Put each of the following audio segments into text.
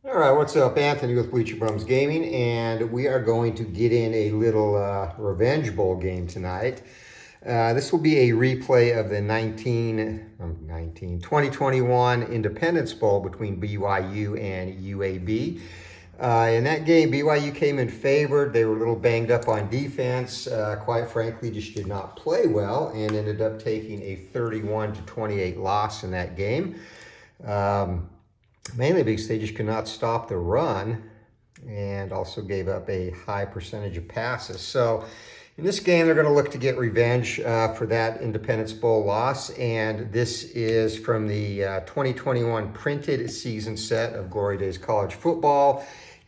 All right, what's up? Anthony with Bleacher Bums Gaming, and we are going to get in a little Revenge Bowl game tonight. This will be a replay of the 2021 Independence Bowl between BYU and UAB. In that game, BYU came in favored. They were a little banged up on defense. Quite frankly, just did not play well and ended up taking a 31-28 loss in that game. Mainly because they just could not stop the run and also gave up a high percentage of passes. So in this game, they're going to look to get revenge for that Independence Bowl loss. And this is from the 2021 printed season set of Glory Days College Football.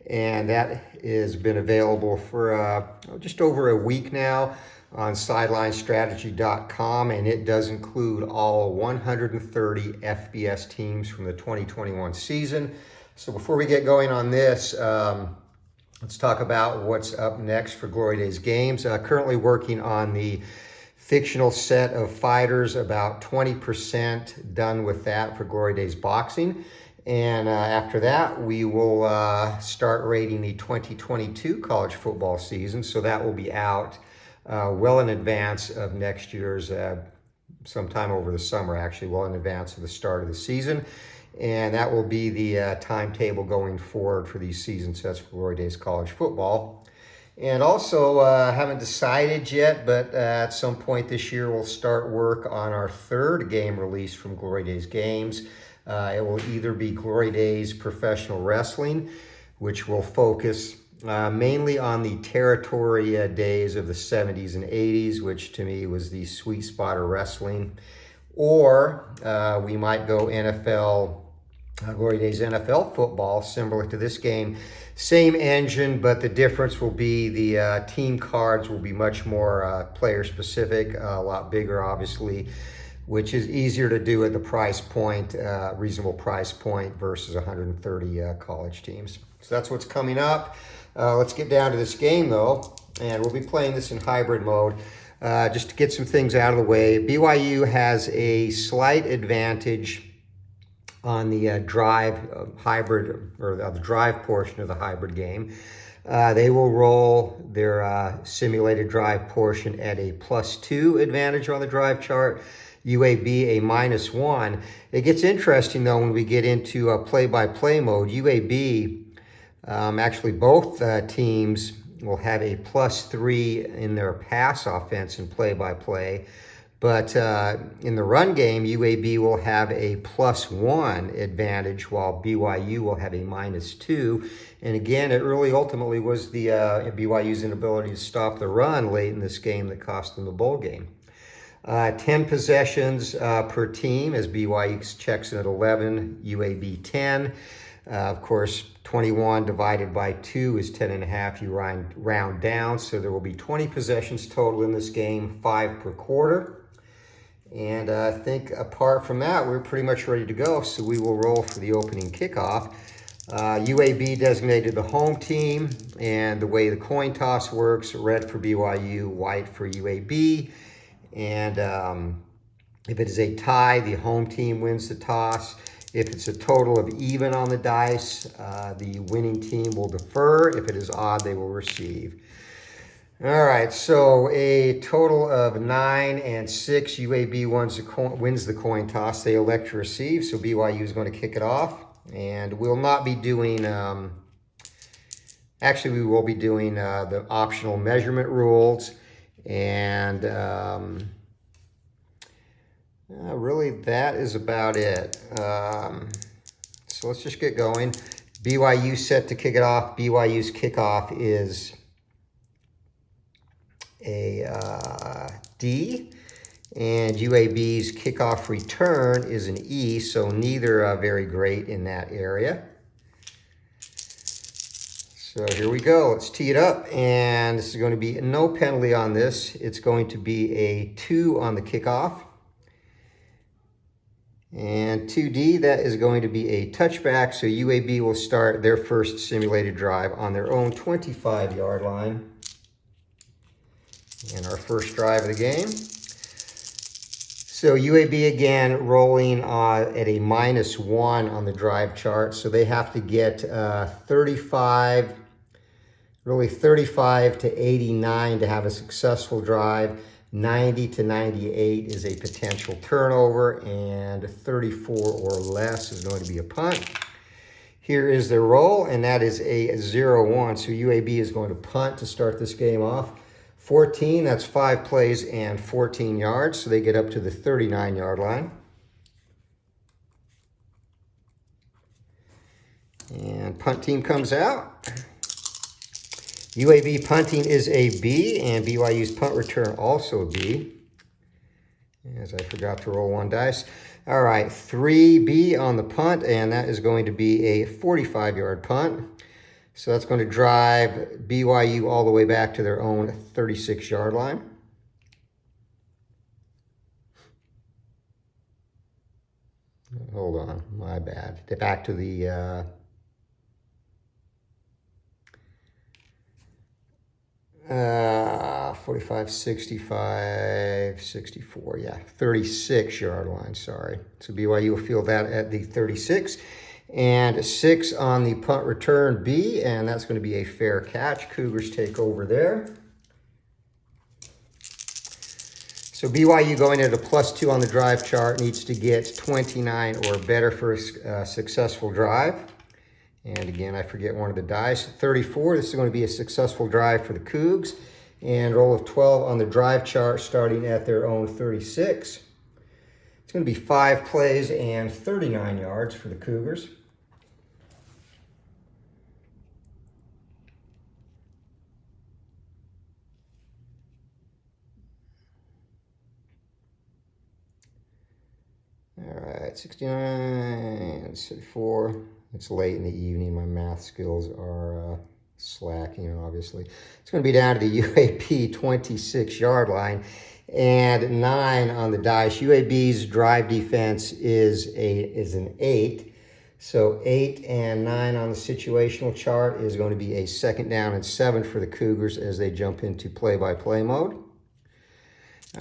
And that has been available for just over a week now on sidelinestrategy.com, and it does include all 130 FBS teams from the 2021 season. So before we get going on this, let's talk about what's up next for Glory Days games. Currently working on the fictional set of fighters, about 20% done with that for Glory Days boxing. And after that, we will start rating the 2022 college football season. So that will be out well in advance of next year's, sometime over the summer, actually, well in advance of the start of the season. And that will be the timetable going forward for these season sets for Glory Days College Football. And also, haven't decided yet, but at some point this year, we'll start work on our third game release from Glory Days Games. It will either be Glory Days Professional Wrestling, which will focus mainly on the territory days of the 70s and 80s, which to me was the sweet spot of wrestling. Or we might go NFL, Glory Days NFL football, similar to this game. Same engine, but the difference will be the team cards will be much more player specific, a lot bigger, obviously, which is easier to do at the price point, reasonable price point versus 130 college teams. So that's what's coming up. Let's get down to this game, though, and we'll be playing this in hybrid mode. Just to get some things out of the way, BYU has a slight advantage on the drive hybrid, or the drive portion of the hybrid game. They will roll their simulated drive portion at a +2 advantage on the drive chart. UAB a -1. It gets interesting, though, when we get into play-by-play mode. UAB, actually both teams will have a +3 in their pass offense and play-by-play. But in the run game, UAB will have a +1 advantage, while BYU will have a -2. And again, it really ultimately was the BYU's inability to stop the run late in this game that cost them the bowl game. 10 possessions per team, as BYU checks in at 11, UAB 10. Of course, 21 divided by 2 is 10.5. You round down, so there will be 20 possessions total in this game, 5 per quarter. And I think apart from that, we're pretty much ready to go, so we will roll for the opening kickoff. UAB designated the home team, and the way the coin toss works, red for BYU, white for UAB. And if it is a tie, the home team wins the toss. If it's a total of even on the dice, the winning team will defer. If it is odd, they will receive. All right, so a total of 9 and 6. UAB wins the coin toss. They elect to receive, so BYU is going to kick it off. And we'll not be doing, actually we will be doing the optional measurement rules. And really, that is about it. So let's just get going. BYU set to kick it off. BYU's kickoff is a D, and UAB's kickoff return is an E, so neither are very great in that area. So here we go. Let's tee it up, and this is going to be no penalty on this. It's going to be a 2 on the kickoff. And 2D, that is going to be a touchback, so UAB will start their first simulated drive on their own 25-yard line. And our first drive of the game. So UAB again rolling at a -1 on the drive chart. So they have to get 35 to 89 to have a successful drive. 90 to 98 is a potential turnover, and 34 or less is going to be a punt. Here is their roll, and that is a 0-1. So UAB is going to punt to start this game off. 14, that's 5 plays and 14 yards. So they get up to the 39-yard line. And punt team comes out. UAB punting is a B, and BYU's punt return also a B, as I forgot to roll 1 dice. All right, 3B on the punt, and that is going to be a 45-yard punt. So that's going to drive BYU all the way back to their own 36-yard line. Hold on, my bad. Back to the 45, 65, 64, yeah, 36-yard line, sorry. So BYU will field that at the 36. And 6 on the punt return B, and that's going to be a fair catch. Cougars take over there. So BYU going at a +2 on the drive chart needs to get 29 or better for a successful drive. And again, I forget one of the dice. 34, this is going to be a successful drive for the Cougs. And roll of 12 on the drive chart starting at their own 36. It's going to be 5 plays and 39 yards for the Cougars. All right, 69, 64. It's late in the evening. My math skills are slacking, obviously. It's going to be down to the UAB 26-yard line and 9 on the dice. UAB's drive defense is an 8. So 8 and 9 on the situational chart is going to be a 2nd down and 7 for the Cougars as they jump into play-by-play mode.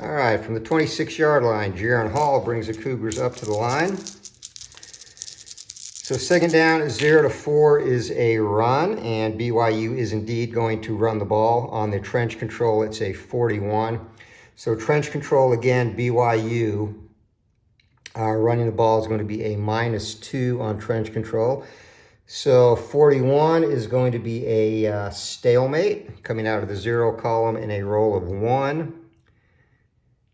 All right, from the 26-yard line, Jaron Hall brings the Cougars up to the line. So 2nd down, 0 to 4 is a run, and BYU is indeed going to run the ball. On the trench control, it's a 41. So trench control, again, BYU running the ball is going to be a -2 on trench control. So 41 is going to be a stalemate coming out of the 0 column in a roll of 1.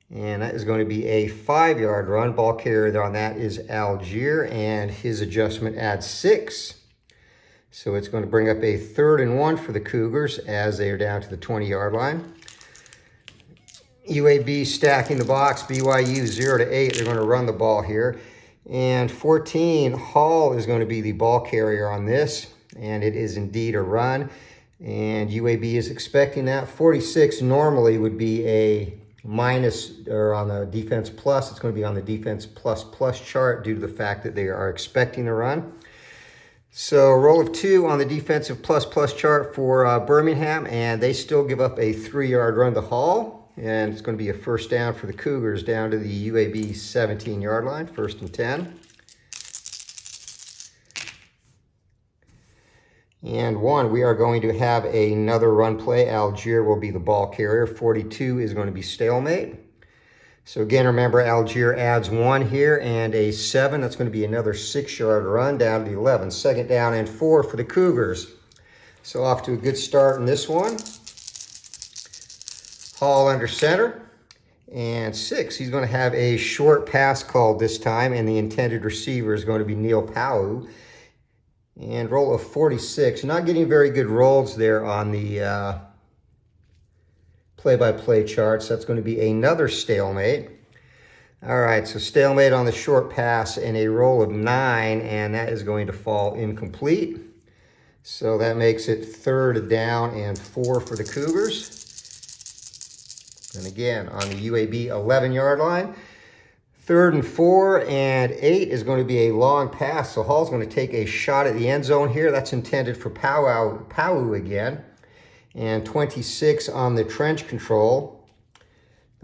And that is going to be a 5-yard run. Ball carrier on that is Algier, and his adjustment adds 6. So it's going to bring up a 3rd and 1 for the Cougars as they are down to the 20-yard line. UAB stacking the box. BYU 0 to 8. They're going to run the ball here. And 14, Hall is going to be the ball carrier on this, and it is indeed a run. And UAB is expecting that. 46 normally would be a minus, or on the defense plus. It's going to be on the defense plus chart due to the fact that they are expecting the run. So roll of 2 on the defensive plus chart for Birmingham, and they still give up a 3-yard run to Hall, and it's going to be a 1st down for the Cougars down to the UAB 17-yard line, 1st and 10. And 1, we are going to have another run play. Algier will be the ball carrier. 42 is going to be stalemate. So again, remember, Algier adds 1 here and a 7. That's going to be another 6-yard run down to the 11. 2nd down and 4 for the Cougars. So off to a good start in this one. Hall under center. And 6, he's going to have a short pass called this time, and the intended receiver is going to be Neil Powell. And roll of 46. Not getting very good rolls there on the play-by-play charts. That's going to be another stalemate. All right, so stalemate on the short pass and a roll of 9, and that is going to fall incomplete. So that makes it 3rd down and 4 for the Cougars. And again, on the UAB 11-yard line. 3rd and 4 and 8 is going to be a long pass. So Hall's going to take a shot at the end zone here. That's intended for Powell again. And 26 on the trench control.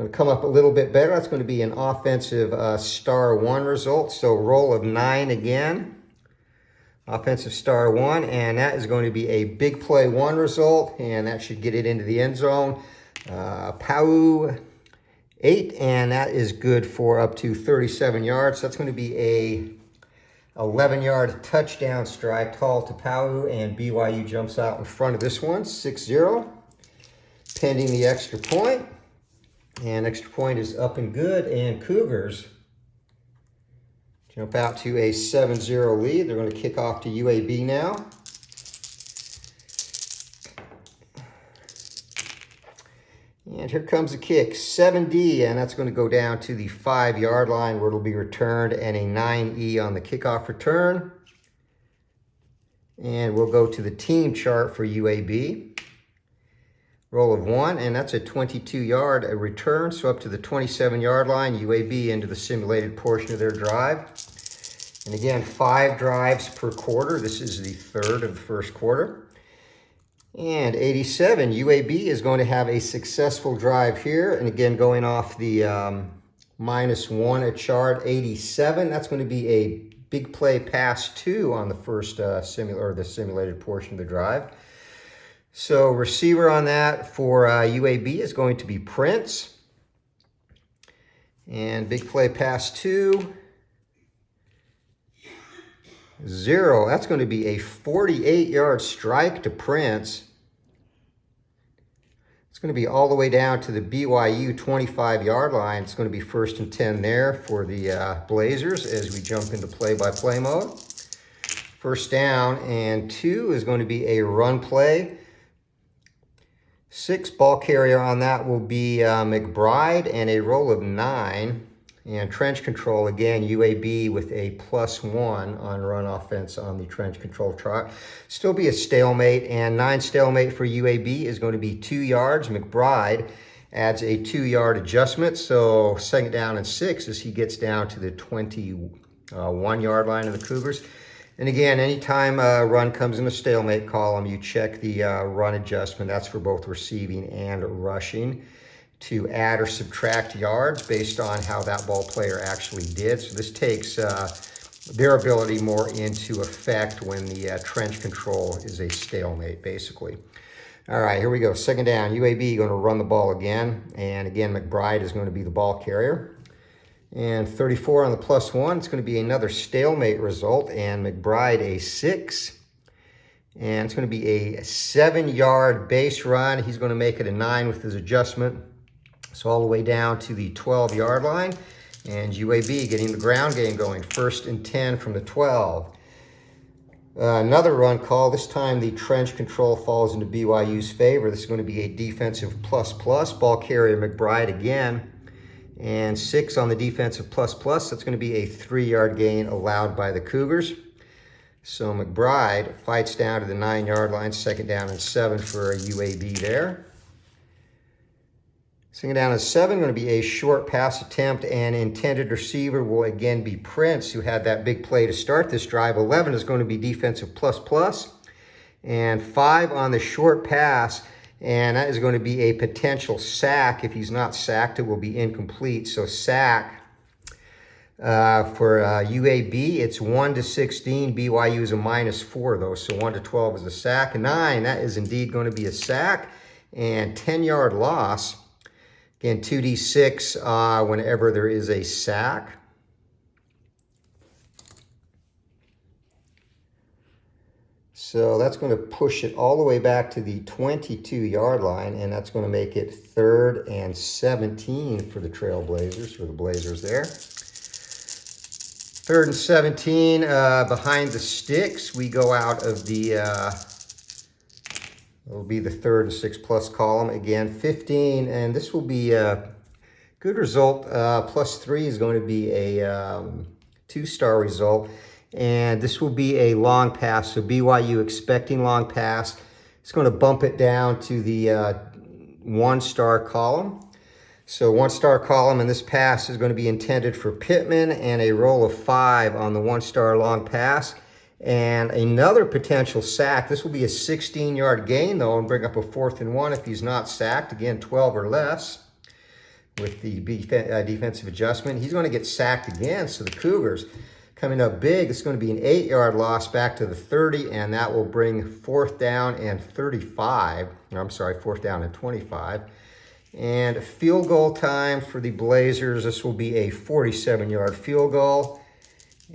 Going to come up a little bit better. That's going to be an offensive star 1 result. So roll of 9 again. Offensive star 1, and that is going to be a big play 1 result, and that should get it into the end zone. PAU 8, and that is good for up to 37 yards. That's going to be a 11-yard touchdown strike called to PAU, and BYU jumps out in front of this one, 6-0, pending the extra point. And extra point is up and good, and Cougars jump out to a 7-0 lead. They're going to kick off to UAB now. And here comes the kick, 7D, and that's going to go down to the 5-yard line where it'll be returned, and a 9E on the kickoff return. And we'll go to the team chart for UAB. Roll of 1, and that's a 22-yard return, so up to the 27-yard line, UAB into the simulated portion of their drive. And again, 5 drives per quarter. This is the 3rd of the first quarter. And 87, UAB is going to have a successful drive here. And again, going off the -1 at chart, 87, that's going to be a big play pass 2 on the first simulated portion of the drive. So receiver on that for UAB is going to be Prince. And big play pass 2. 0. That's going to be a 48-yard strike to Prince. It's going to be all the way down to the BYU 25-yard line. It's going to be 1st and 10 there for the Blazers as we jump into play-by-play mode. First down and 2 is going to be a run play. 6, ball carrier on that will be McBride, and a roll of 9. And trench control, again, UAB with a +1 on run offense on the trench control chart. Still be a stalemate, and 9 stalemate for UAB is going to be 2 yards. McBride adds a 2-yard adjustment, so 2nd down and 6 as he gets down to the 21-yard line of the Cougars. And again, anytime a run comes in the stalemate column, you check the run adjustment. That's for both receiving and rushing, to add or subtract yards based on how that ball player actually did. So this takes their ability more into effect when the trench control is a stalemate, basically. All right, here we go. 2nd down, UAB going to run the ball again. And again, McBride is going to be the ball carrier. And 34 on the +1, it's going to be another stalemate result, and McBride a 6. And it's going to be a 7-yard base run. He's going to make it a 9 with his adjustment. So all the way down to the 12-yard line. And UAB getting the ground game going, 1st and 10 from the 12. Another run call. This time the trench control falls into BYU's favor. This is going to be a defensive ++. Ball carrier McBride again. And 6 on the defensive ++. That's going to be a 3-yard gain allowed by the Cougars. So McBride fights down to the 9-yard line, 2nd down and 7 for a UAB there. 2nd down and 7, going to be a short pass attempt, and intended receiver will again be Prince, who had that big play to start this drive. 11 is going to be defensive ++. And 5 on the short pass. And that is going to be a potential sack. If he's not sacked, it will be incomplete. So sack for UAB, it's 1 to 16. BYU is a -4, though. So 1 to 12 is a sack. 9, that is indeed going to be a sack. And 10-yard loss. Again, 2D6 whenever there is a sack. So that's going to push it all the way back to the 22-yard line, and that's going to make it 3rd and 17 for the Trailblazers, for the Blazers there. 3rd and 17 behind the sticks. We go out of the, it'll be the 3rd and 6+ column. Again, 15, and this will be a good result. +3 is going to be a 2-star result. And this will be a long pass. So BYU expecting long pass. It's going to bump it down to the 1-star column. So 1-star column, and this pass is going to be intended for Pittman, and a roll of 5 on the 1-star long pass. And another potential sack. This will be a 16-yard gain, though, and bring up a 4th and 1 if he's not sacked. Again, 12 or less. with the defensive adjustment. He's going to get sacked again, so the Cougars coming up big. It's going to be an 8-yard loss back to the 30, and that will bring 4th down and 35. I'm sorry, 4th down and 25. And field goal time for the Blazers. This will be a 47-yard field goal.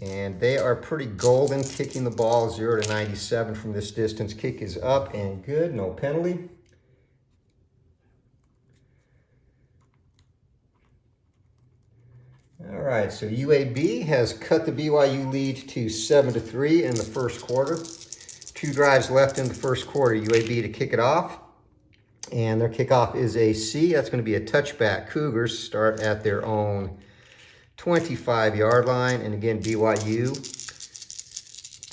And they are pretty golden, kicking the ball 0 to 97 from this distance. Kick is up and good, no penalty. All right, so UAB has cut the BYU lead to 7 to 3 in the first quarter. 2 drives left in the first quarter. UAB to kick it off. And their kickoff is a C. That's going to be a touchback. Cougars start at their own 25-yard line. And again, BYU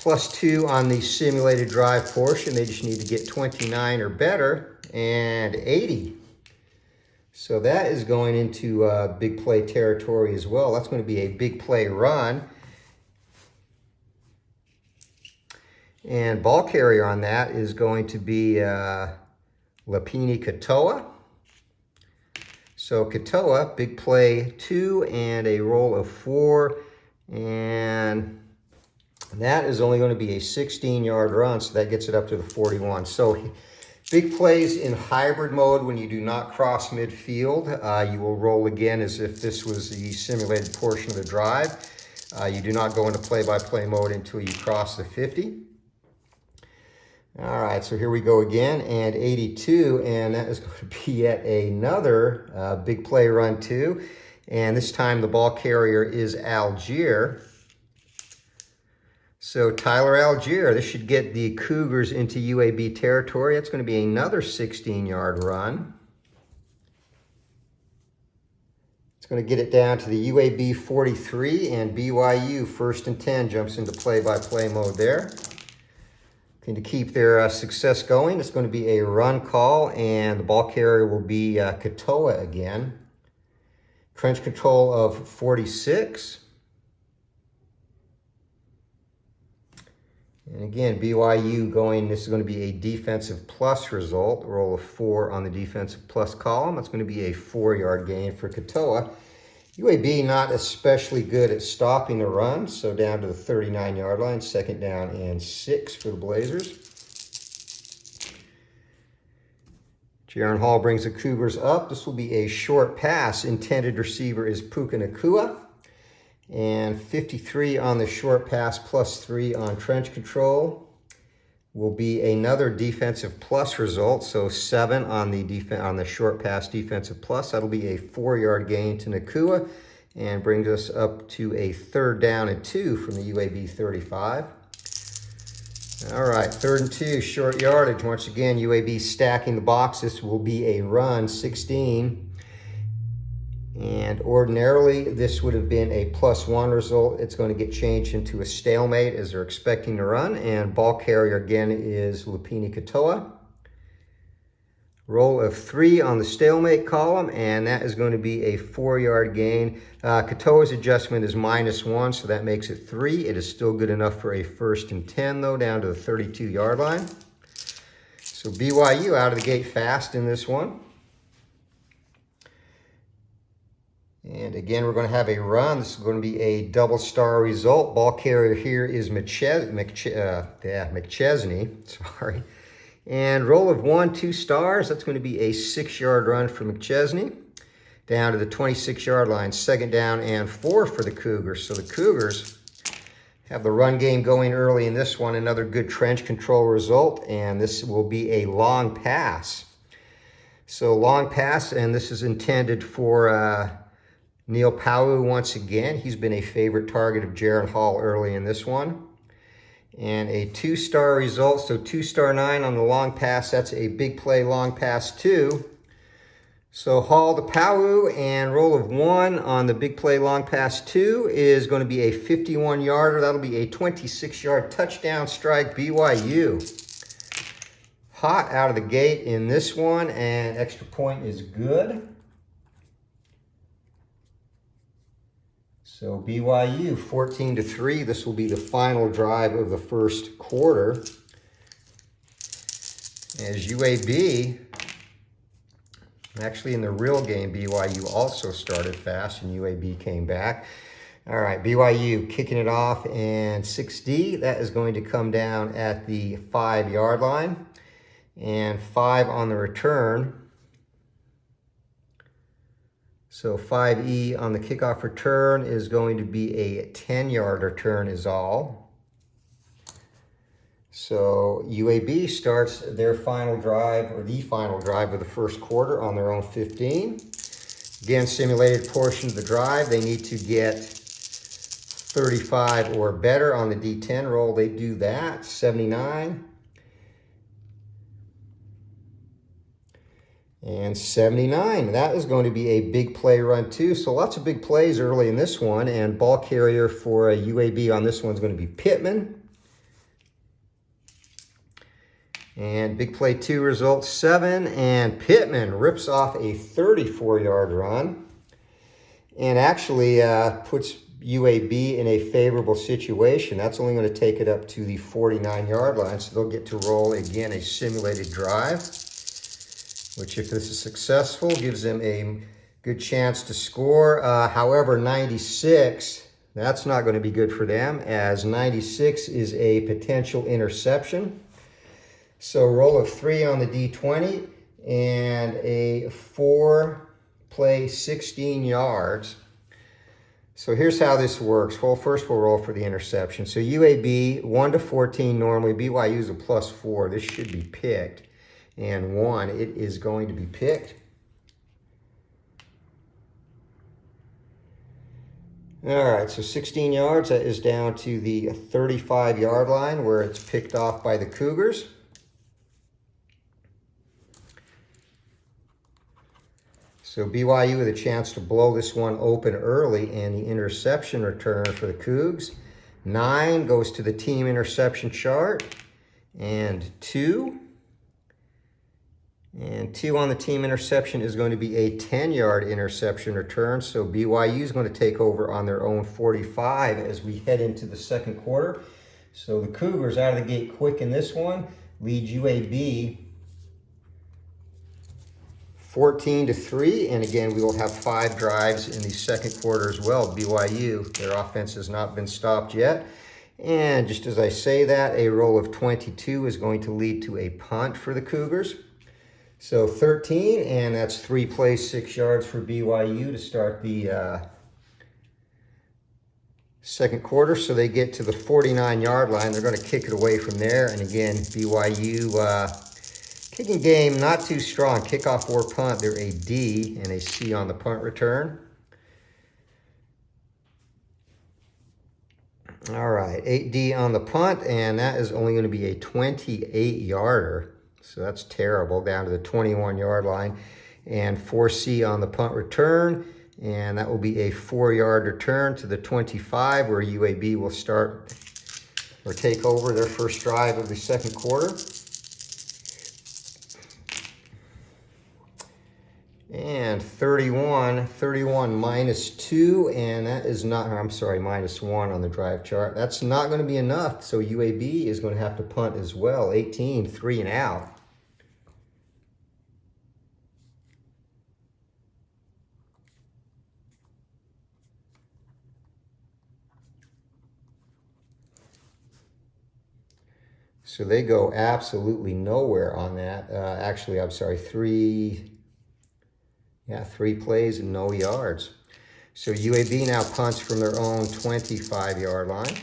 +2 on the simulated drive portion. They just need to get 29 or better and 80. So that is going into big play territory as well. That's going to be a big play run. And ball carrier on that is going to be Lapini Katoa. So Katoa, big play 2 and a roll of 4. And that is only going to be a 16-yard run, so that gets it up to the 41. So big plays in hybrid mode when you do not cross midfield. You will roll again as if this was the simulated portion of the drive. You do not go into play-by-play mode until you cross the 50. All right, so here we go again, and 82, and that is going to be yet another big play run too. And this time the ball carrier is Algier. So Tyler Algier, this should get the Cougars into UAB territory. That's going to be another 16-yard run. It's going to get it down to the UAB 43, and BYU 1st and 10 jumps into play-by-play mode there. To keep their success going, it's going to be a run call, and the ball carrier will be Katoa again. Trench control of 46. And again, BYU going, this is going to be a defensive plus result, roll of 4 on the defensive plus column. That's going to be a 4-yard gain for Katoa. UAB not especially good at stopping the run, so down to the 39-yard line, 2nd down and 6 for the Blazers. Jaron Hall brings the Cougars up. This will be a short pass. Intended receiver is Puka Nacua. And 53 on the short pass, +3 on trench control. Will be another defensive plus result, so 7 on the short pass defensive plus. That'll be a 4-yard gain to Nacua and brings us up to a 3rd down and 2 from the UAB 35. All right, 3rd and 2, short yardage. Once again, UAB stacking the box. This will be a run, 16. And ordinarily, this would have been a +1 result. It's going to get changed into a stalemate as they're expecting to run. And ball carrier again is Lapini Katoa. Roll of 3 on the stalemate column, and that is going to be a 4-yard gain. Katoa's adjustment is -1, so that makes it 3. It is still good enough for a 1st and 10, though, down to the 32-yard line. So BYU out of the gate fast in this one. And again, we're going to have a run. This is going to be a double star result. Ball carrier here is McChesney. Sorry. And roll of 1, 2 stars. That's going to be a 6-yard run for McChesney. Down to the 26-yard line. 2nd down and 4 for the Cougars. So the Cougars have the run game going early in this one. Another good trench control result. And this will be a long pass. So long pass, and this is intended for Neil Pau'u once again. He's been a favorite target of Jaron Hall early in this one. And a 2-star result, so 2-star 9 on the long pass. That's a big play long pass 2. So Hall to Pau'u, and roll of 1 on the big play long pass 2 is going to be a 51-yarder. That'll be a 26-yard touchdown strike, BYU. Hot out of the gate in this one, and extra point is good. So BYU 14 to 3. This will be the final drive of the first quarter. As UAB Actually, in the real game, BYU also started fast and UAB came back. All right, BYU kicking it off, and 6D, that is going to come down at the 5-yard line, and 5 on the return. So 5E on the kickoff return is going to be a 10-yard return is all. So UAB starts their final drive, or the final drive of the first quarter, on their own 15. Again, simulated portion of the drive. They need to get 35 or better on the D10 roll. They do that. 79. And 79. That is going to be a big play run too. So lots of big plays early in this one. And ball carrier for a UAB on this one is going to be Pittman. And big play 2 results 7, and Pittman rips off a 34-yard run and actually puts UAB in a favorable situation. That's only going to take it up to the 49-yard line, so they'll get to roll again a simulated drive, which, if this is successful, gives them a good chance to score. However, 96, that's not going to be good for them, as 96 is a potential interception. So roll of 3 on the D20 and a 4-play 16 yards. So here's how this works. Well, first we'll roll for the interception. So UAB 1 to 14 normally. BYU is a +4. This should be picked. And 1, it is going to be picked. All right, so 16 yards. That is down to the 35-yard line where it's picked off by the Cougars. So BYU with a chance to blow this one open early, and the interception return for the Cougs. 9 goes to the team interception chart, and 2. And 2 on the team interception is going to be a 10-yard interception return. So BYU is going to take over on their own 45 as we head into the second quarter. So the Cougars out of the gate quick in this one, lead UAB 14-3, and again, we will have 5 drives in the second quarter as well. BYU, their offense has not been stopped yet. And just as I say that, a roll of 22 is going to lead to a punt for the Cougars. So 13, and that's 3 plays, 6 yards for BYU to start the second quarter. So they get to the 49-yard line. They're going to kick it away from there. And again, BYU kicking game, not too strong. Kickoff or punt, they're a D and a C on the punt return. All right, 8D on the punt, and that is only going to be a 28-yarder. So that's terrible, down to the 21-yard line. And 4C on the punt return, and that will be a 4-yard return to the 25, where UAB will start or take over their first drive of the second quarter. And 31 -2, and that is not, I'm sorry, -1 on the drive chart. That's not going to be enough, so UAB is going to have to punt as well. 18, 3 and out. So they go absolutely nowhere on that. Actually, I'm sorry, 3 plays and no yards. So UAB now punts from their own 25-yard line.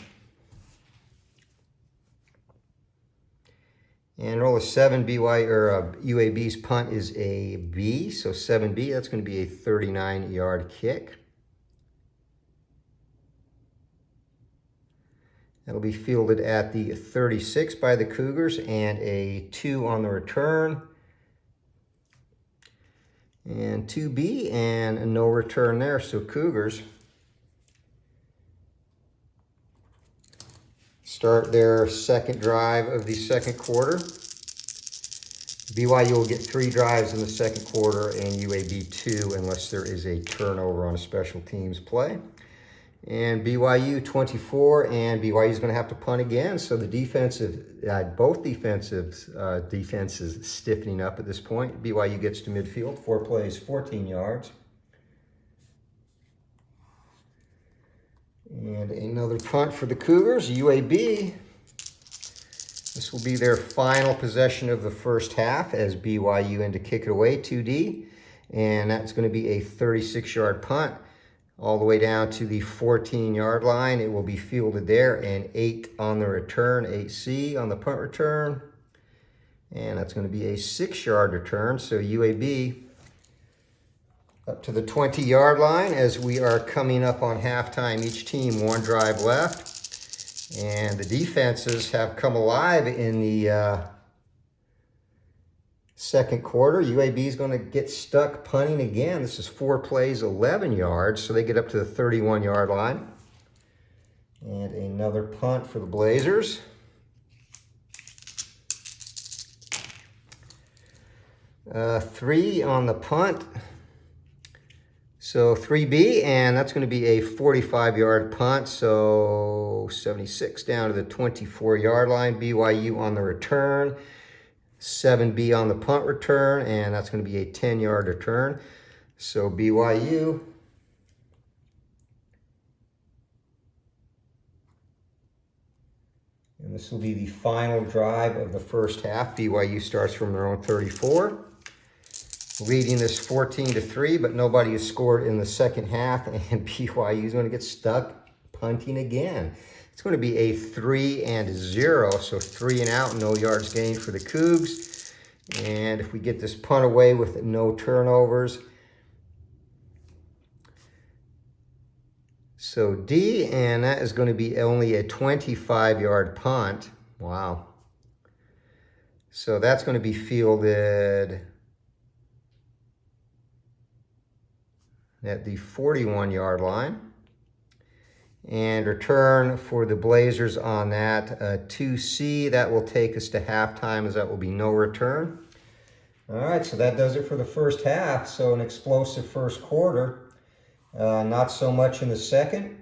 And roll of 7, UAB's punt is a B. So 7B, that's going to be a 39-yard kick. That'll be fielded at the 36 by the Cougars, and a 2 on the return. And 2B, and no return there. So Cougars start their second drive of the second quarter. BYU will get 3 drives in the second quarter, and UAB 2 unless there is a turnover on a special teams play. And BYU 24, and BYU is going to have to punt again. So the both defenses stiffening up at this point. BYU gets to midfield, 4 plays, 14 yards. And another punt for the Cougars, UAB. This will be their final possession of the first half as BYU in to kick it away, 2D. And that's going to be a 36-yard punt all the way down to the 14-yard line. It will be fielded there, and 8 on the return, 8C on the punt return. And that's going to be a 6-yard return. So UAB up to the 20-yard line as we are coming up on halftime. Each team 1 drive left. And the defenses have come alive in the second quarter. UAB is going to get stuck punting again. This is 4 plays, 11 yards. So they get up to the 31-yard line. And another punt for the Blazers. Three on the punt. So 3B, and that's going to be a 45-yard punt. So 76 down to the 24-yard line. BYU on the return. 7B on the punt return, and that's going to be a 10-yard return. So BYU and this will be the final drive of the first half. BYU starts from their own 34. Leading this 14-3, but nobody has scored in the second half, and BYU is going to get stuck punting again. It's going to be a 3-0, so 3 and out, no yards gained for the Cougs. And if we get this punt away with no turnovers, so D, and that is going to be only a 25-yard punt. Wow. So that's going to be fielded at the 41-yard line. And return for the Blazers on that 2C. That will take us to halftime, as that will be no return. All right, so that does it for the first half. So an explosive first quarter. Not so much in the second.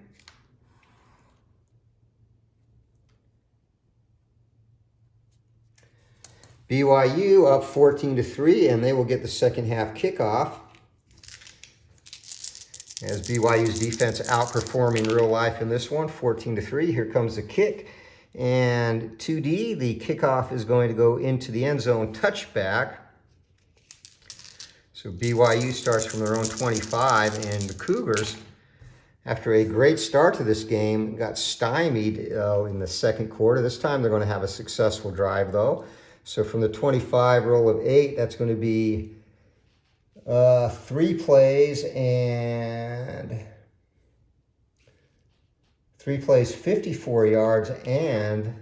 BYU up 14-3, and they will get the second half kickoff, as BYU's defense outperforming real life in this one, 14-3. Here comes the kick. And 2D, the kickoff is going to go into the end zone, touchback. So BYU starts from their own 25, and the Cougars, after a great start to this game, got stymied in the second quarter. This time they're going to have a successful drive, though. So from the 25, roll of 8, that's going to be 3 plays, 54 yards, and,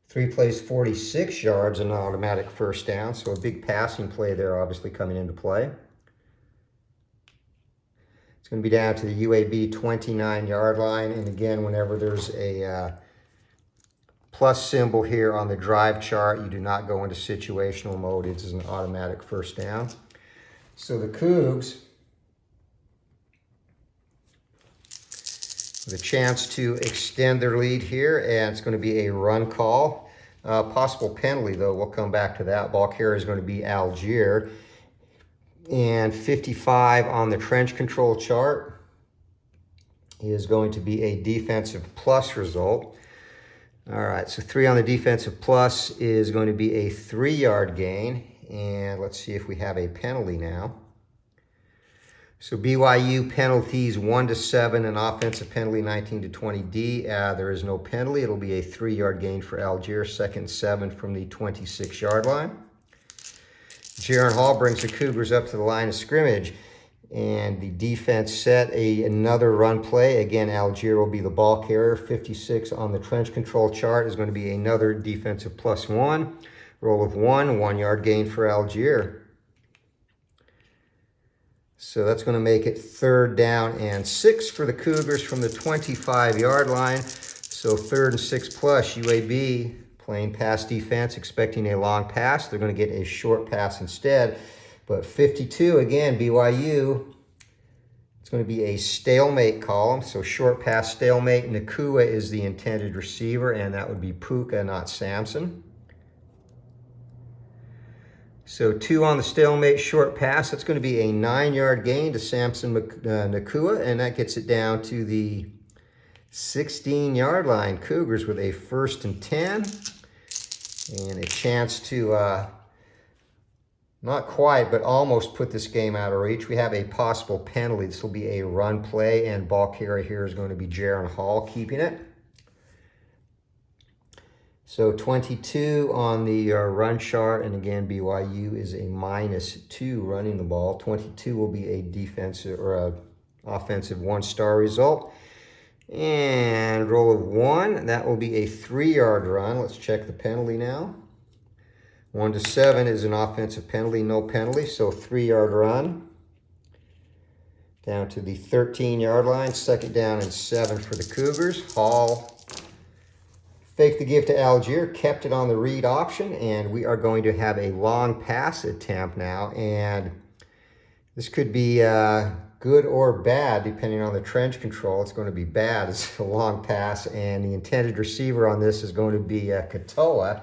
3 plays, 46 yards, and an automatic first down. So a big passing play there, obviously, coming into play. It's going to be down to the UAB 29-yard line. And again, whenever there's a plus symbol here on the drive chart, you do not go into situational mode. It's an automatic first down. So the Cougs with a chance to extend their lead here, and it's going to be a run call. Possible penalty, though. We'll come back to that. Ball carrier is going to be Algier. And 55 on the trench control chart is going to be a defensive plus result. All right, so 3 on the defensive plus is going to be a 3-yard gain. And let's see if we have a penalty now. So BYU penalties 1-7, an offensive penalty 19-20D. There is no penalty. It'll be a 3-yard gain for Algier, 2nd and 7 from the 26-yard line. Jaron Hall brings the Cougars up to the line of scrimmage, and the defense set another run play. Again, Algier will be the ball carrier. 56 on the trench control chart is going to be another defensive +1. Roll of 1-yard gain for Algier. So that's going to make it 3rd down and 6 for the Cougars from the 25-yard line. So 3rd and 6 plus, UAB playing pass defense, expecting a long pass. They're going to get a short pass instead. But 52, again, BYU It's going to be a stalemate column. So short pass stalemate. Nakua is the intended receiver, and that would be Puka, not Samson. So 2 on the stalemate short pass. That's going to be a 9-yard gain to Samson Nakua, and that gets it down to the 16-yard line. Cougars with a 1st and 10, and a chance to not quite, but almost put this game out of reach. We have a possible penalty. This will be a run play, and ball carrier here is going to be Jaron Hall keeping it. So 22 on the run chart, and again, BYU is a -2 running the ball. 22 will be a defensive or a offensive 1-star result. And roll of 1, that will be a 3-yard run. Let's check the penalty now. 1 to 7 is an offensive penalty, no penalty, so 3-yard run. Down to the 13-yard line, 2nd down and 7 for the Cougars. Hall faked the give to Algier, kept it on the read option, and we are going to have a long pass attempt now. And this could be good or bad, depending on the trench control. It's going to be bad. It's a long pass, and the intended receiver on this is going to be Katoa.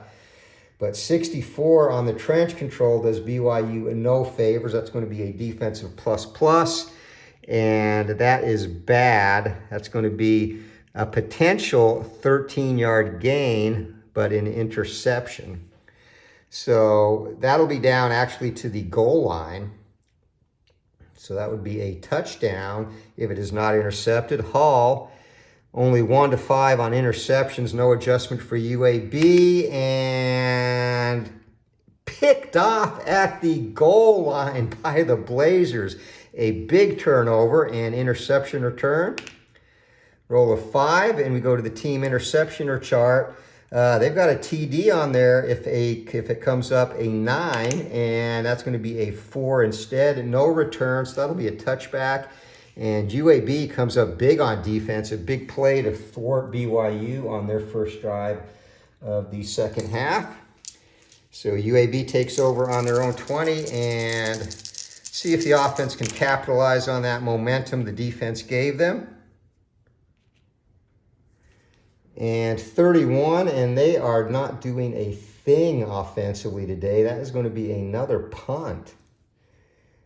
But 64 on the trench control does BYU no favors. That's going to be a defensive ++, and that is bad. That's going to be a potential 13-yard gain, but an interception. So that'll be down actually to the goal line. So that would be a touchdown if it is not intercepted. Hall, only 1 to 5 on interceptions, no adjustment for UAB, and picked off at the goal line by the Blazers. A big turnover and interception return. Roll of 5, and we go to the team interceptioner chart. They've got a TD on there if it comes up a 9, and that's going to be a 4 instead. No returns, so that'll be a touchback. And UAB comes up big on defense, a big play to thwart BYU on their first drive of the second half. So UAB takes over on their own 20, and see if the offense can capitalize on that momentum the defense gave them. And 31, and they are not doing a thing offensively today. That is going to be another punt.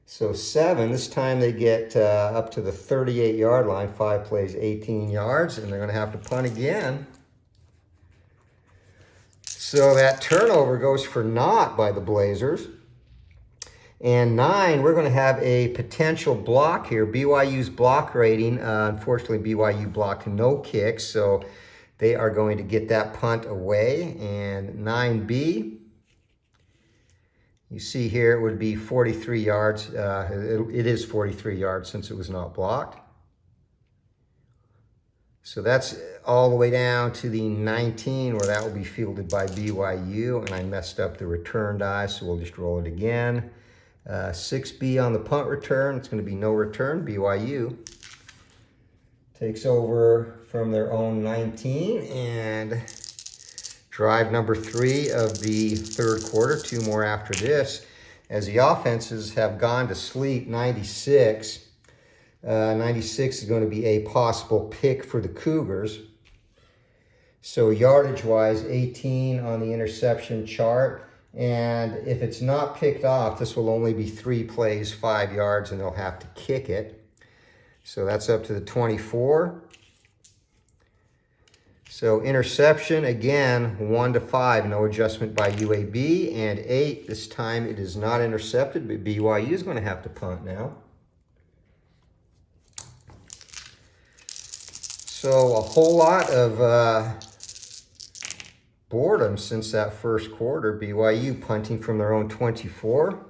So 7, this time they get up to the 38-yard line, 5 plays, 18 yards, and they're going to have to punt again. So that turnover goes for naught by the Blazers. And 9, we're going to have a potential block here. BYU's block rating, unfortunately, BYU blocked no kicks, so they are going to get that punt away. And 9B, you see here it would be 43 yards. It is 43 yards since it was not blocked. So that's all the way down to the 19, where that will be fielded by BYU. And I messed up the return die, so we'll just roll it again. 6B on the punt return. It's going to be no return. BYU takes over from their own 19, and drive number 3 of the third quarter. 2 more after this, as the offenses have gone to sleep. 96 is going to be a possible pick for the Cougars. So yardage-wise, 18 on the interception chart. And if it's not picked off, this will only be 3 plays, 5 yards, and they'll have to kick it. So that's up to the 24. So interception, again, 1 to 5, no adjustment by UAB. And 8, this time it is not intercepted, but BYU is going to have to punt now. So a whole lot of boredom since that first quarter. BYU punting from their own 24.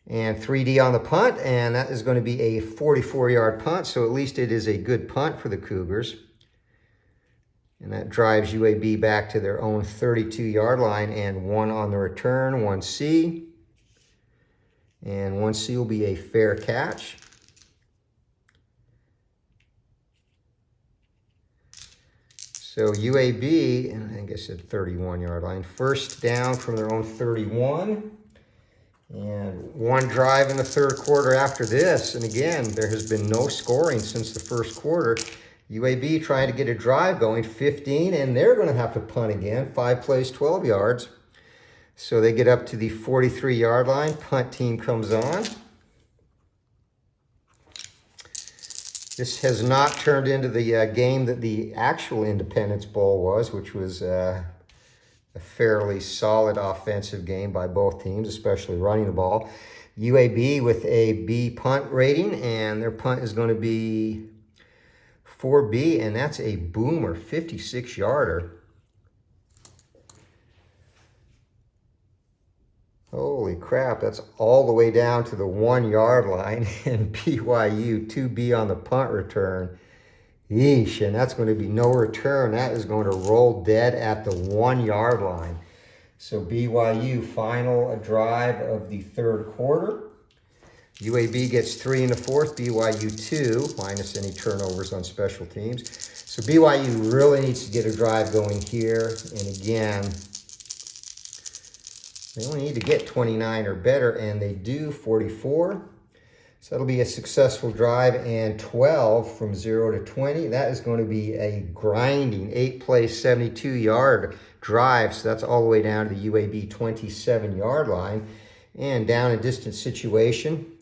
And 3D on the punt, and that is going to be a 44-yard punt, so at least it is a good punt for the Cougars. And that drives UAB back to their own 32-yard line, and 1 on the return, 1C. And 1C will be a fair catch. So UAB, and I think I said 31-yard line, first down from their own 31. And one drive in the third quarter after this. And again, there has been no scoring since the first quarter. UAB trying to get a drive going, 15, and they're going to have to punt again. 5 plays, 12 yards. So they get up to the 43-yard line. Punt team comes on. This has not turned into the game that the actual Independence Bowl was, which was a fairly solid offensive game by both teams, especially running the ball. UAB with a B punt rating, and their punt is going to be 4B, and that's a boomer, 56-yarder. Holy crap, that's all the way down to the 1-yard line, and BYU 2B on the punt return. Yeesh, and that's going to be no return. That is going to roll dead at the 1-yard line. So BYU final drive of the third quarter. UAB gets 3 in the fourth, BYU 2, minus any turnovers on special teams. So BYU really needs to get a drive going here, and again, they only need to get 29 or better, and they do, 44. So that'll be a successful drive, and 12 from 0 to 20. That is going to be a grinding 8-play, 72-yard drive. So that's all the way down to the UAB 27-yard line. And down and distance situation,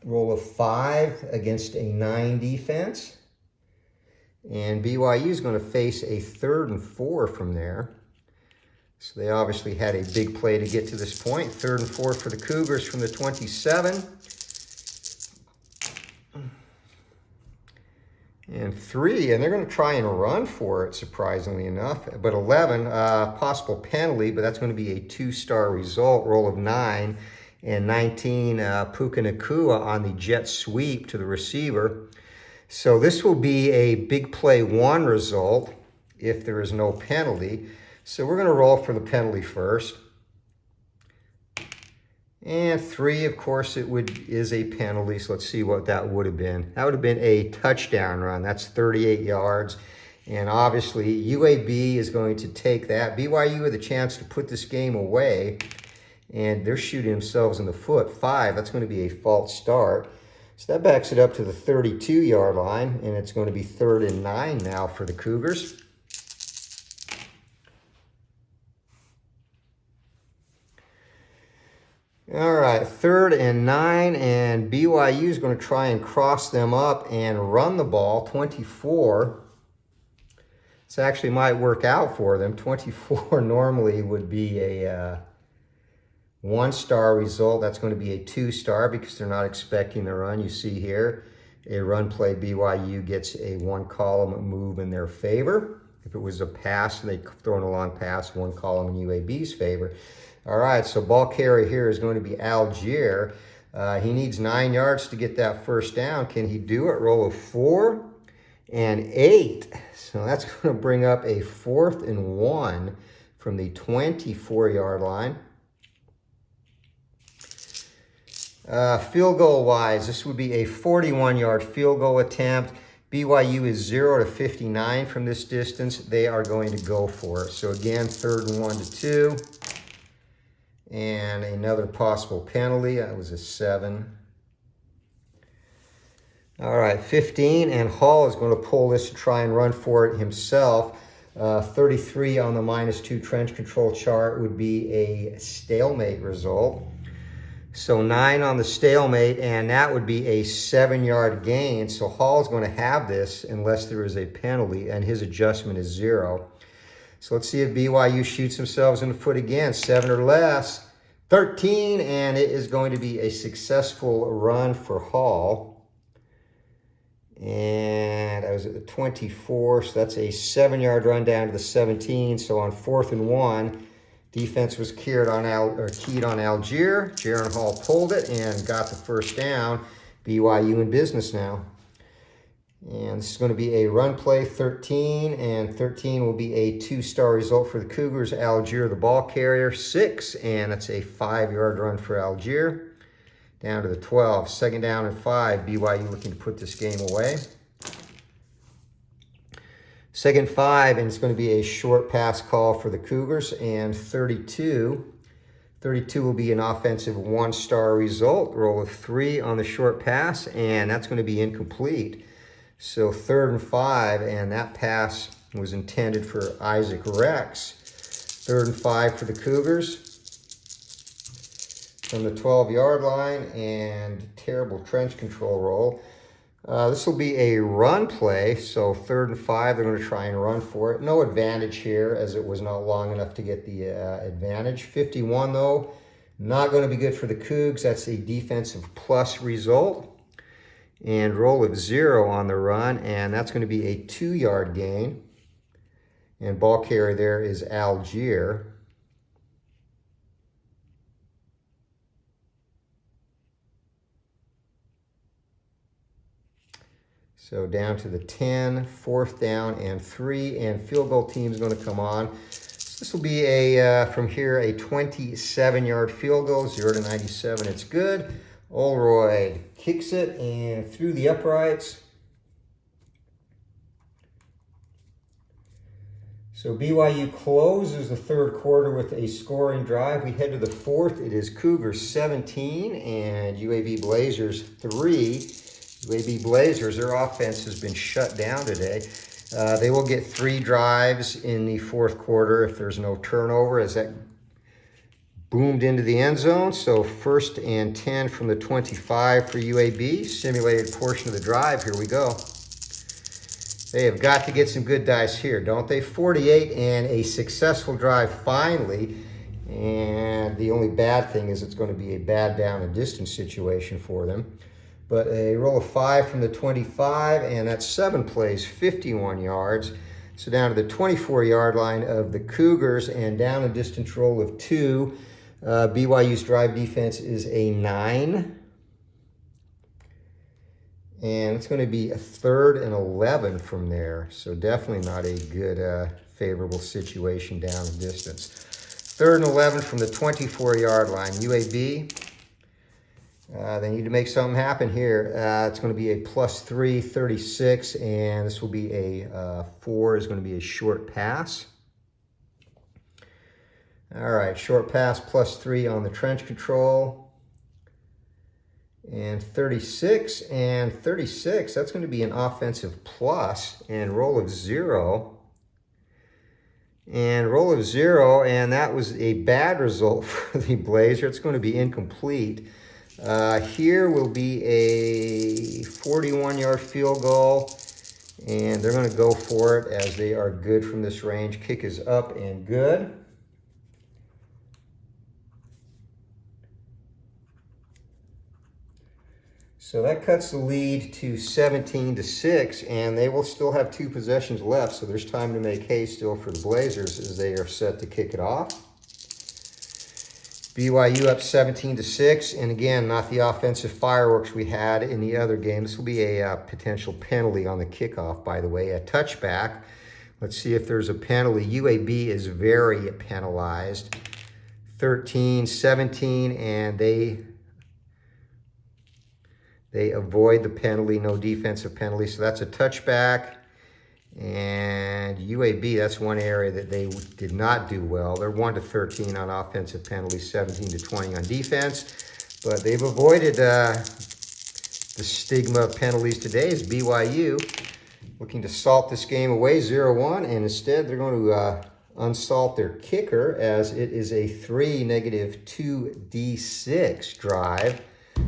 roll of 5 against a 9 defense. And BYU is going to face a 3rd and 4 from there. So they obviously had a big play to get to this point. 3rd and 4 for the Cougars from the 27. And 3, and they're going to try and run for it, surprisingly enough. But 11, possible penalty, but that's going to be a 2-star result. Roll of 9 and 19, Puka Nakua on the jet sweep to the receiver. So this will be a big play 1 result if there is no penalty. So we're going to roll for the penalty first. And 3, of course, is a penalty. So let's see what that would have been. That would have been a touchdown run. That's 38 yards. And obviously, UAB is going to take that. BYU with a chance to put this game away. And they're shooting themselves in the foot. 5, that's going to be a false start. So that backs it up to the 32-yard line. And it's going to be 3rd and 9 now for the Cougars. All right, 3rd and 9, and BYU is going to try and cross them up and run the ball, 24. This actually might work out for them. 24 normally would be a 1-star result. That's going to be a 2-star because they're not expecting the run. You see here, a run play, BYU gets a 1-column move in their favor. If it was a pass, they'd throw in a long pass, 1 column in UAB's favor. All right, so ball carry here is going to be Algier. He needs 9 yards to get that first down. Can he do it? Roll of 4 and 8. So that's going to bring up a 4th and 1 from the 24-yard line. Field goal wise, this would be a 41-yard field goal attempt. BYU is 0 to 59 from this distance. They are going to go for it. So again, 3rd and 1 to 2. And another possible penalty. That was a 7. All right, 15. And Hall is going to pull this to try and run for it himself. 33 on the -2 trench control chart would be a stalemate result. So 9 on the stalemate, and that would be a 7-yard gain. So Hall is going to have this unless there is a penalty, and his adjustment is 0. So let's see if BYU shoots themselves in the foot again. 7 or less. 13, and it is going to be a successful run for Hall. And I was at the 24, so that's a 7-yard run down to the 17. So on 4th and 1, defense was keyed on Algier. Jaron Hall pulled it and got the first down. BYU in business now. And this is going to be a run play, 13, and 13 will be a 2-star result for the Cougars. Algier, the ball carrier, 6, and that's a 5-yard run for Algier. Down to the 12, 2nd down and 5, BYU looking to put this game away. 2nd 5, and it's going to be a short pass call for the Cougars, and 32 32 will be an offensive 1-star result. Roll of 3 on the short pass, and that's going to be incomplete. So 3rd and 5, and that pass was intended for Isaac Rex. 3rd and 5 for the Cougars from the 12-yard line, and terrible trench control roll. This will be a run play, so 3rd and 5, they're going to try and run for it. No advantage here, as it was not long enough to get the advantage. 51, though, not going to be good for the Cougs. That's a defensive plus result. And roll of 0 on the run, and that's going to be a 2-yard gain. And ball carrier there is Algier. So down to the 10, 4th down and 3, and field goal team is going to come on. So this will be from here a 27-yard field goal, 0 to 97. It's good. Olroyd kicks it and through the uprights. So BYU closes the 3rd quarter with a scoring drive. We head to the 4th. It is Cougars 17 and UAB Blazers 3. UAB Blazers, their offense has been shut down today. They will get 3 drives in the 4th quarter if there's no turnover, as that boomed into the end zone. So 1st and 10 from the 25 for UAB. Simulated portion of the drive. Here we go. They have got to get some good dice here, don't they? 48 and a successful drive finally. And the only bad thing is it's going to be a bad down and distance situation for them. But a roll of 5 from the 25, and that's 7 plays, 51 yards. So down to the 24-yard line of the Cougars, and down a distance roll of 2. BYU's drive defense is a 9. And it's going to be a 3rd and 11 from there. So definitely not a good, favorable situation down the distance. 3rd and 11 from the 24-yard line. UAB, they need to make something happen here. It's going to be a +3, 36, and this will be a 4 is going to be a short pass. All right, short pass +3 on the trench control. And 36, and 36, that's going to be an offensive plus, and roll of 0. And roll of 0, and that was a bad result for the Blazer. It's going to be incomplete. Here will be a 41-yard field goal, and they're going to go for it as they are good from this range. Kick is up and good. So that cuts the lead to 17-6, and they will still have 2 possessions left, so there's time to make hay still for the Blazers as they are set to kick it off. BYU up 17-6, and again, not the offensive fireworks we had in the other game. This will be a potential penalty on the kickoff, by the way, a touchback. Let's see if there's a penalty. UAB is very penalized. 13-17, and they avoid the penalty, no defensive penalty, so that's a touchback. And UAB, that's one area that they did not do well. They're 1-13 on offensive penalties, 17-20 on defense, but they've avoided the stigma of penalties today as BYU looking to salt this game away 0-1, and instead they're going to unsalt their kicker as it is a 3 -2D6 drive.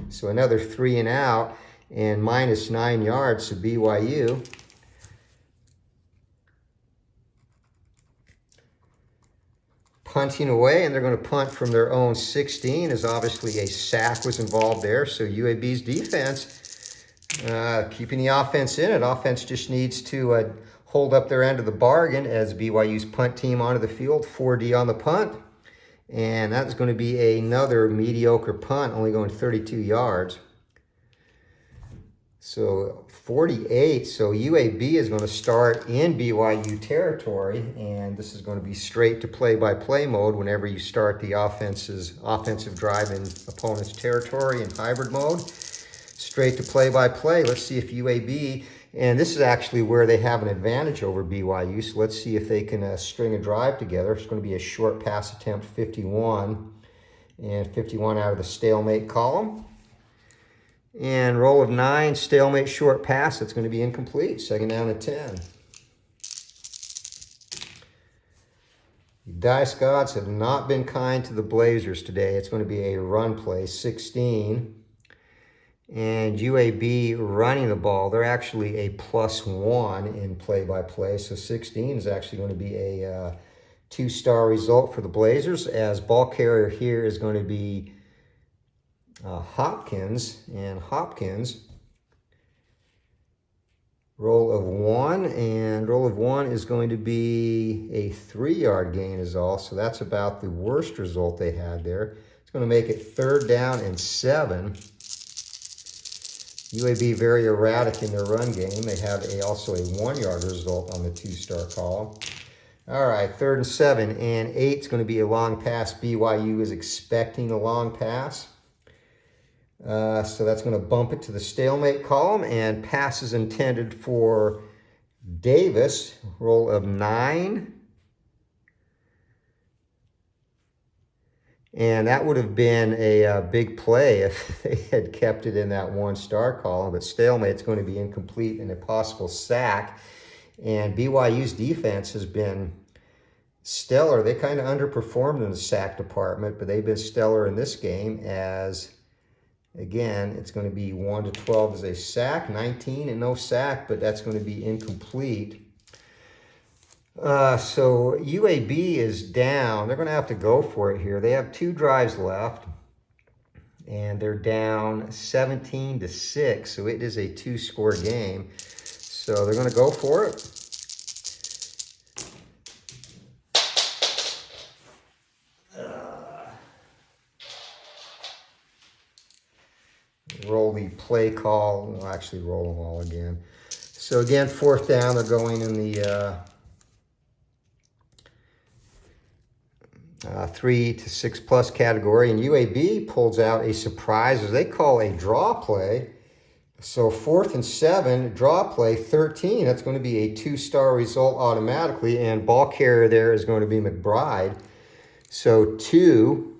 So another 3 and out, and -9 yards to BYU. Punting away, and they're going to punt from their own 16, as obviously a sack was involved there. So UAB's defense keeping the offense in it. Offense just needs to hold up their end of the bargain as BYU's punt team onto the field, 4D on the punt. And that's going to be another mediocre punt, only going 32 yards. So 48. So UAB is going to start in BYU territory, and this is going to be straight to play-by-play mode whenever you start the offensive drive in opponent's territory in hybrid mode. Straight to play-by-play. Let's see if UAB, and this is actually where they have an advantage over BYU, so let's see if they can string a drive together. It's going to be a short pass attempt, 51. and 51 out of the stalemate column. And roll of 9, stalemate short pass. That's going to be incomplete. 2nd down and 10. The dice gods have not been kind to the Blazers today. It's going to be a run play, 16. And UAB running the ball, they're actually a +1 in play-by-play. So 16 is actually going to be a 2-star result for the Blazers, as ball carrier here is going to be Hopkins. And Hopkins, roll of 1, and roll of 1 is going to be a 3-yard gain is all. So that's about the worst result they had there. It's going to make it 3rd down and 7. UAB very erratic in their run game. They have also a 1-yard result on the 2-star call. All right, 3rd and 7, and 8 is going to be a long pass. BYU is expecting a long pass. So that's going to bump it to the stalemate column, and pass is intended for Davis. Roll of 9. And that would have been a big play if they had kept it in that 1-star column, but stalemate's going to be incomplete and a possible sack. And BYU's defense has been stellar. They kind of underperformed in the sack department, but they've been stellar in this game, as, again, it's going to be 1 to 12 as a sack, 19 and no sack, but that's going to be incomplete. So UAB is down. They're going to have to go for it here. They have 2 drives left, and they're down 17 to 6. So it is a 2-score game. So they're going to go for it. Roll the play call. We'll actually roll them all again. So again, 4th down. They're going in the 3 to 6 plus category, and UAB pulls out a surprise, as they call a draw play. So 4th and 7, draw play, 13. That's going to be a 2-star result automatically, and ball carrier there is going to be McBride. So 2.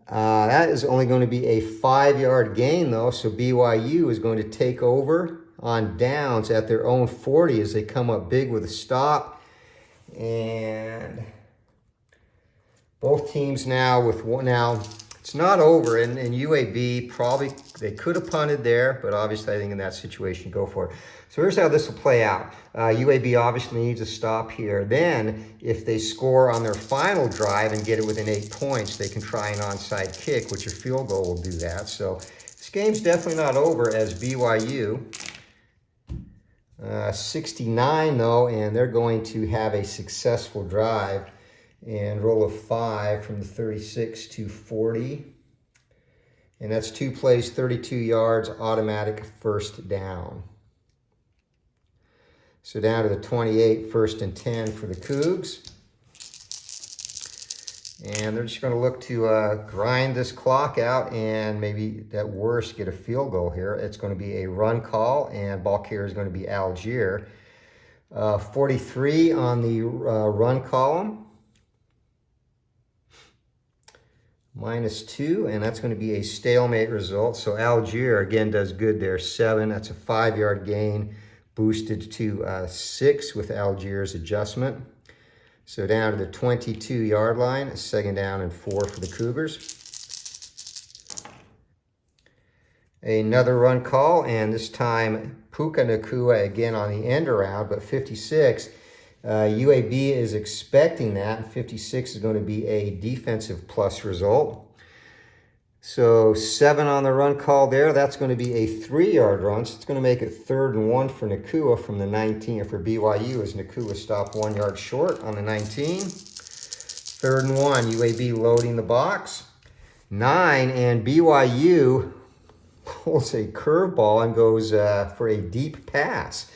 That is only going to be a 5-yard gain, though, so BYU is going to take over on downs at their own 40 as they come up big with a stop. And both teams now with one. Now, it's not over, and UAB probably, they could have punted there, but obviously I think in that situation, go for it. So here's how this will play out. UAB obviously needs a stop here. Then, if they score on their final drive and get it within 8 points, they can try an onside kick, which a field goal will do that. So this game's definitely not over, as BYU, 69 though, and they're going to have a successful drive. And roll of 5 from the 36 to 40. And that's 2 plays, 32 yards, automatic 1st down. So down to the 28, 1st and 10 for the Cougs. And they're just going to look to grind this clock out and maybe, at worst, get a field goal here. It's going to be a run call, and ball carrier is going to be Algier. 43 on the run column. -2, and that's going to be a stalemate result. So Algier, again, does good there. 7, that's a 5-yard gain, boosted to 6 with Algier's adjustment. So down to the 22-yard line, 2nd down and 4 for the Cougars. Another run call, and this time Puka Nacua again on the end around, but 56. UAB is expecting that. 56 is going to be a defensive plus result. So 7 on the run call there. That's going to be a 3-yard run. So it's going to make it 3rd and 1 for Nacua from the 19, or for BYU, as Nacua stopped 1 yard short on the 19. 3rd and 1, UAB loading the box. 9, and BYU pulls a curveball and goes for a deep pass.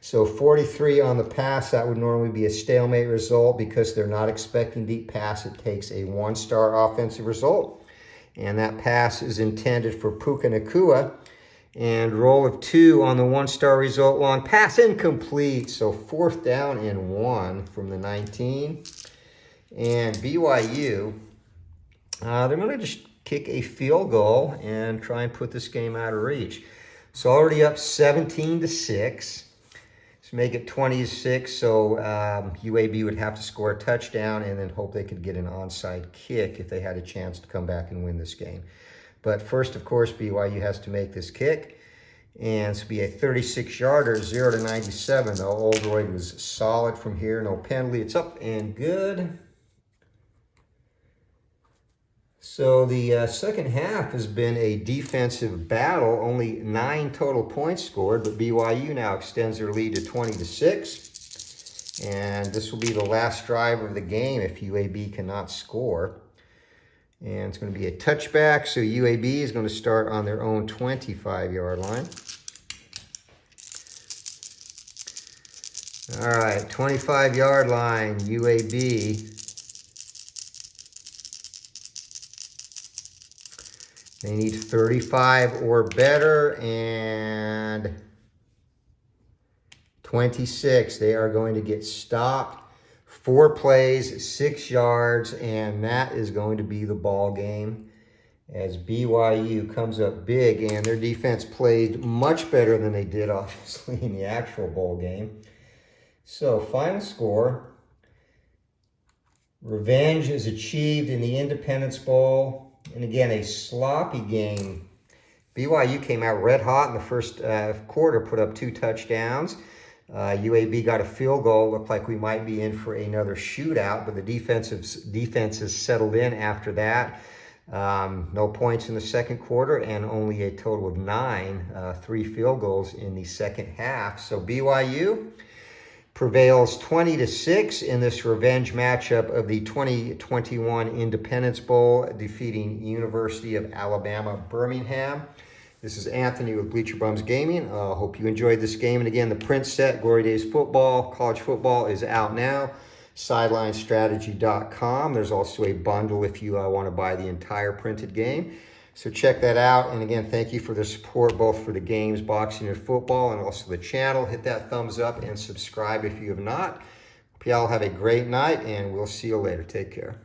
So 43 on the pass, that would normally be a stalemate result. Because they're not expecting deep pass, it takes a 1-star offensive result. And that pass is intended for Puka Nacua. And roll of 2 on the 1-star result, long pass, incomplete. So 4th down and 1 from the 19. And BYU they're going to just kick a field goal and try and put this game out of reach. So already up 17-6. Let's make it 20-6. So UAB would have to score a touchdown and then hope they could get an onside kick if they had a chance to come back and win this game. But first, of course, BYU has to make this kick. And this will be a 36-yarder, 0-97. The Oldroyd was solid from here. No penalty. It's up and good. So the second half has been a defensive battle. Only 9 total points scored, but BYU now extends their lead to 20-6. And this will be the last drive of the game if UAB cannot score. And it's going to be a touchback, so UAB is going to start on their own 25-yard line. All right, 25-yard line, UAB. They need 35 or better, and 26. They are going to get stopped. 4 plays, 6 yards, and that is going to be the ball game as BYU comes up big, and their defense played much better than they did, obviously, in the actual bowl game. So, final score. Revenge is achieved in the Independence Bowl. And again, a sloppy game. BYU came out red hot in the first quarter, put up 2 touchdowns. UAB got a field goal. Looked like we might be in for another shootout, but the defenses settled in after that. No points in the second quarter and only a total of 9, 3 field goals in the second half. So BYU prevails 20-6 in this revenge matchup of the 2021 Independence Bowl, defeating University of Alabama, Birmingham. This is Anthony with Bleacher Bums Gaming. Hope you enjoyed this game. And again, the print set, Glory Days Football, College Football, is out now. SidelineStrategy.com. There's also a bundle if you want to buy the entire printed game. So check that out. And again, thank you for the support, both for the games, boxing, and football, and also the channel. Hit that thumbs up and subscribe if you have not. Hope y'all have a great night, and we'll see you later. Take care.